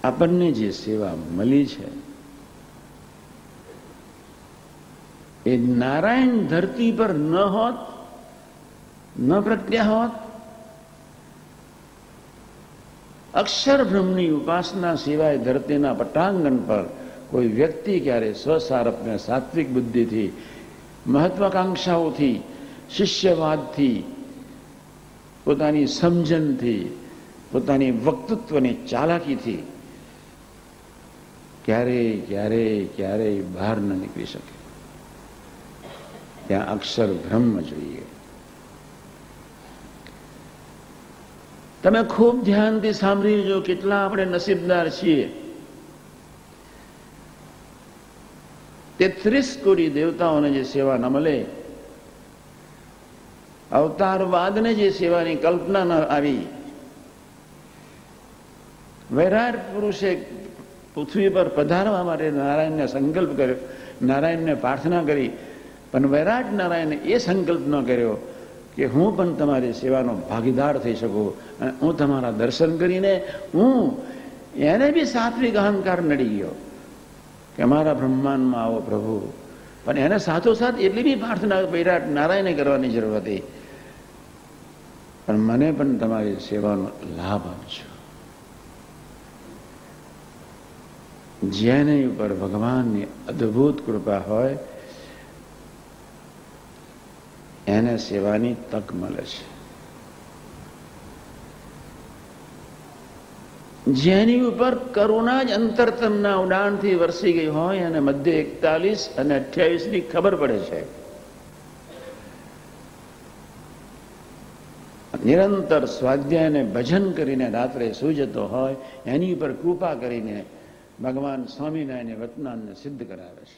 આપણને જે સેવા મળી છે એ નારાયણ ધરતી પર ન હોત, ન પ્રગટ્યા હોત, અક્ષર બ્રહ્મની ઉપાસના સિવાય ધરતીના પટાંગણ પર કોઈ વ્યક્તિ ક્યારે સ્વસારપને સાત્વિક બુદ્ધિથી, મહત્વાકાંક્ષાઓથી, શિષ્યવાદથી, પોતાની સમજણથી, પોતાની વક્તૃત્વની ચાલાકીથી ક્યારેય બહાર ન નીકળી શકે. ત્યાં અક્ષર બ્રહ્મ જોઈએ. તમે ખૂબ ધ્યાનથી સાંભળી લેજો, કેટલા આપણે નસીબદાર છીએ. 33 કોટી દેવતાઓને જે સેવા ન મળે, અવતારવાદને જે સેવાની કલ્પના ન આવી, વૈરાટ પુરુષે પૃથ્વી પર પધારવા માટે નારાયણને સંકલ્પ કર્યો, નારાયણને પ્રાર્થના કરી, પણ વૈરાટ નારાયણે એ સંકલ્પ ન કર્યો કે હું પણ તમારી સેવાનો ભાગીદાર થઈ શકું અને હું તમારા દર્શન કરીને એને બી સાત્વિક અહંકાર નડી ગયો કે અમારા બ્રહ્માંડમાં આવો પ્રભુ. પણ એને સાથોસાથ એટલી બી પ્રાર્થના વૈરાટ નારાયણે કરવાની જરૂર હતી, પણ મને પણ તમારી સેવાનો લાભ આપજો. જેની ઉપર ભગવાનની અદ્ભુત કૃપા હોય એને સેવાની તક મળે છે. જેની ઉપર કરુણા જ અંતરતમના ઉડાણથી વરસી ગઈ હોય અને મધ્ય 41 અને 28 ની ખબર પડે છે. નિરંતર સ્વાધ્યાય અને ભજન કરીને રાત્રે સૂઈ જતો હોય એની ઉપર કૃપા કરીને ભગવાન સ્વામિનારાયણ વતનાને સિદ્ધ કરાવે છે.